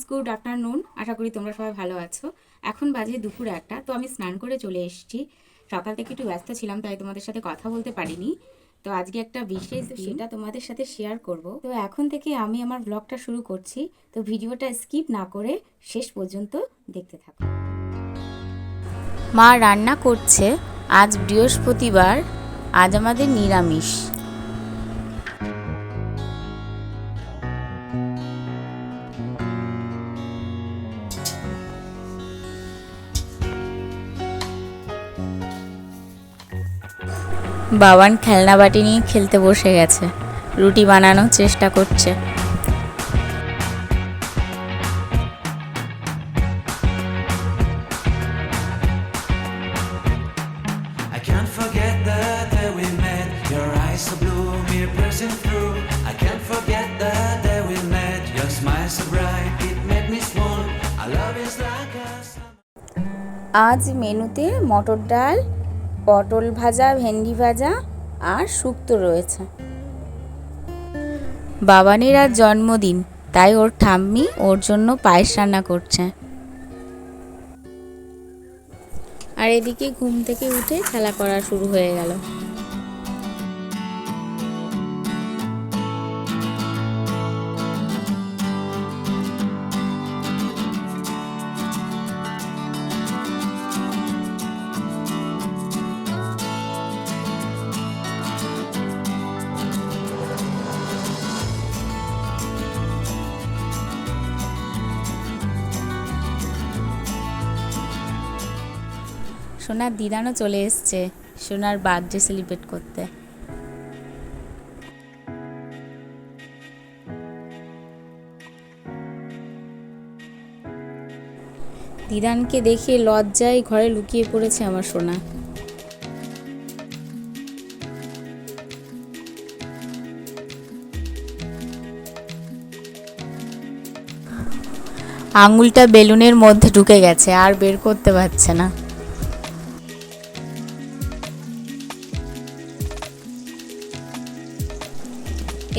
Good afternoon. আশা করি তোমরা সবাই ভালো আছো। এখন বাজে দুপুর 1টা। তো আমি স্নান করে চলে এসেছি। সকাল থেকে একটু ব্যস্ত ছিলাম, তাই তোমাদের সাথে কথা বলতে পারিনি। তো আজকে একটা বিশেষ সেটা তোমাদের সাথে শেয়ার করব। তো এখন থেকে আমি আমার ব্লগটা শুরু করছি। তো ভিডিওটা স্কিপ না করে শেষ পর্যন্ত দেখতে থাকো। মা রান্না করছে। আজ বৃহস্পতিবার, আজ আমাদের নিরামিষ। বাবান খেলনা বাটি নিয়ে খেলতে বসে গেছে, রুটি বানানোর চেষ্টা করছে। I can't forget the day we met. Your eyes so blue, me piercing through. I can't forget the day we met. Your smile so bright, it made me swoon. Our love is like a আজ মেনুতে মটর ডাল, পটল ভাজা, ভেন্ডি ভাজা আর শুক্তো রয়েছে। বাবানের আজ জন্মদিন, তাই ওর ঠাম্মি ওর জন্য পায়েস রান্না করছে। আর এদিকে ঘুম থেকে উঠে খেলা করা শুরু হয়ে গেল। সোনার দিদানও চলে এসছে সোনার বার্থডে সেলিব্রেট করতে। দিদানকে দেখে লজ্জায় ঘরে লুকিয়ে পড়েছে আমার সোনা। আঙুলটা বেলুনের মধ্যে ঢুকে গেছে, আর বের করতে পারছে না।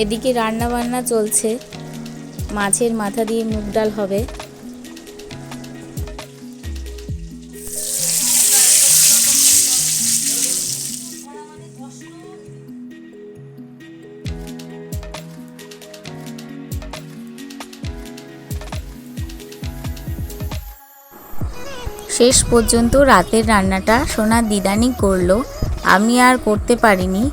এদিকে রান্না বান্না চলছে। মাছের মাথা দিয়ে মুগ ডাল হবে। শেষ পর্যন্ত রাতের রান্নাটা সোনার দিদানি করলো, আমি আর করতে পারিনি।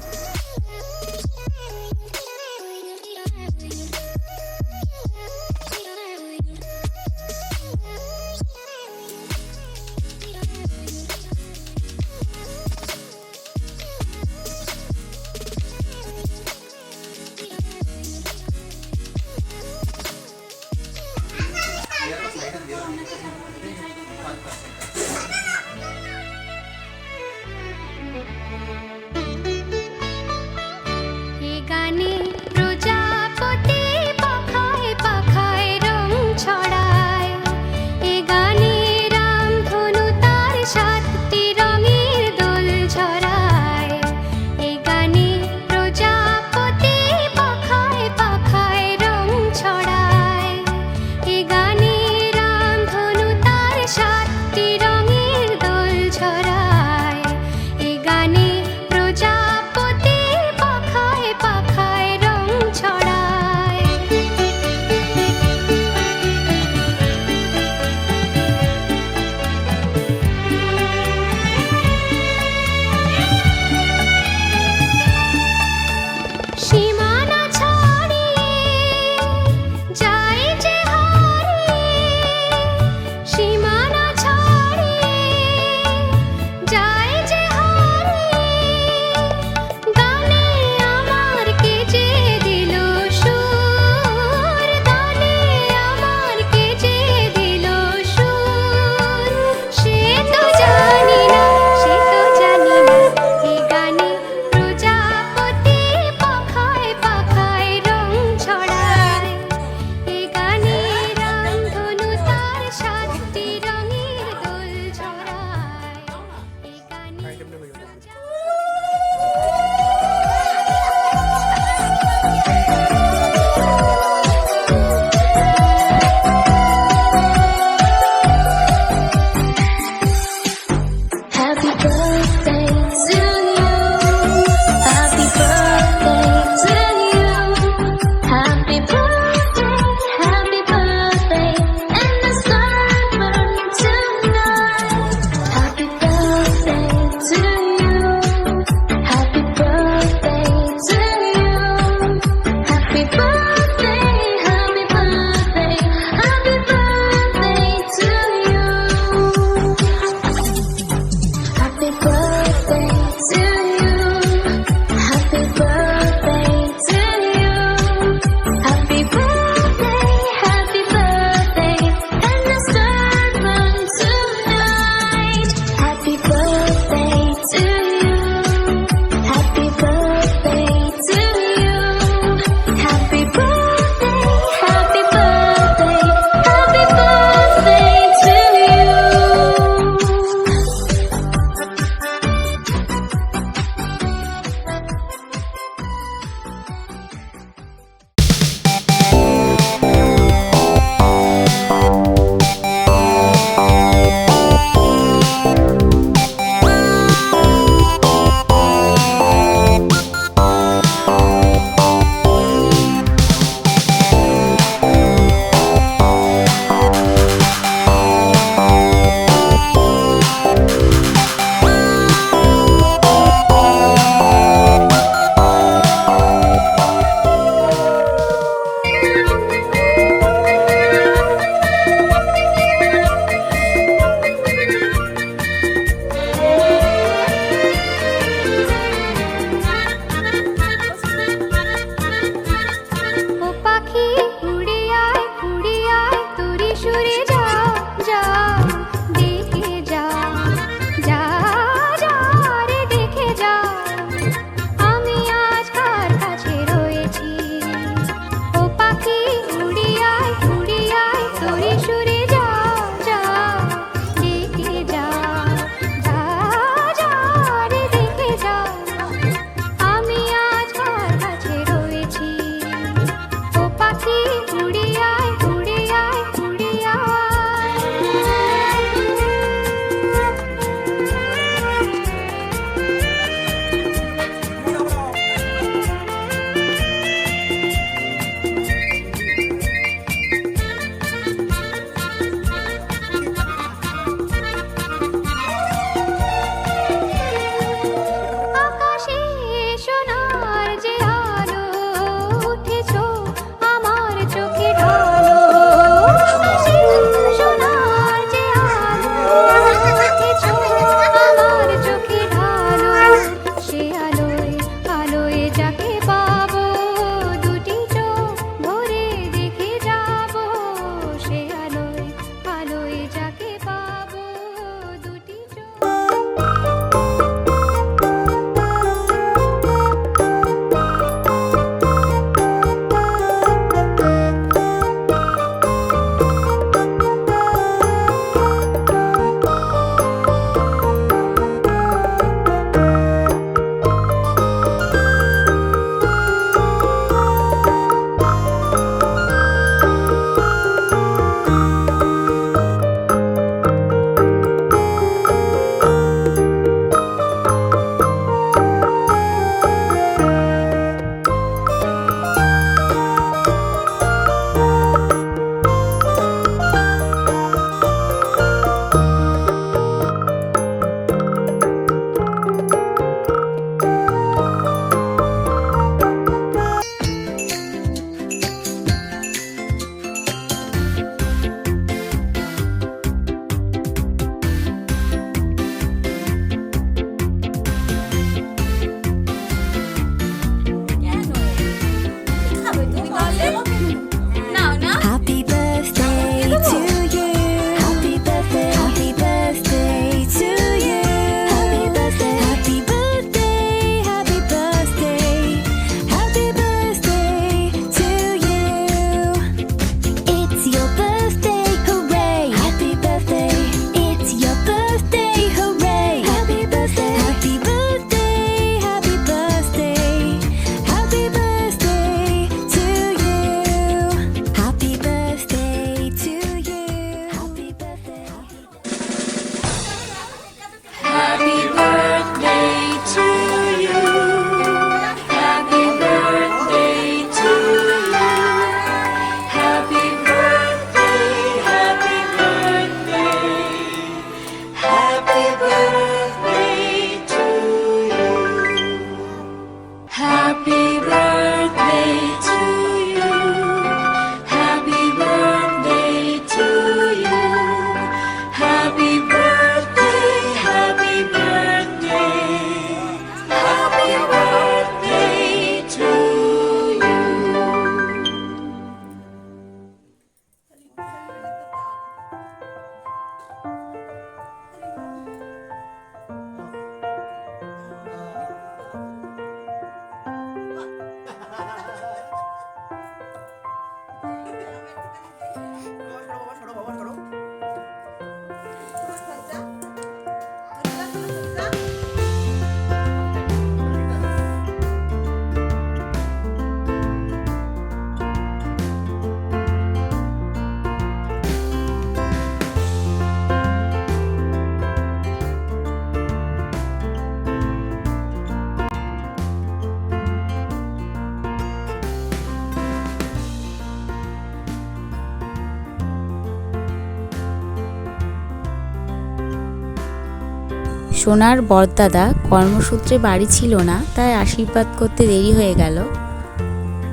সোনার বড়দাদা কর্মসূত্রে বাড়ি ছিল না, তাই আশীর্বাদ করতে দেরি হয়ে গেল।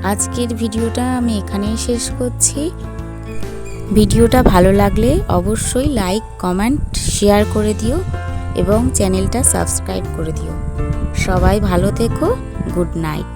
আজকের ভিডিওটা আমি এখানেই শেষ করছি। ভিডিওটা ভালো লাগলে অবশ্যই লাইক, কমেন্ট, শেয়ার করে দিও এবং চ্যানেলটা সাবস্ক্রাইব করে দিও। সবাই ভালো থেকো। Good night.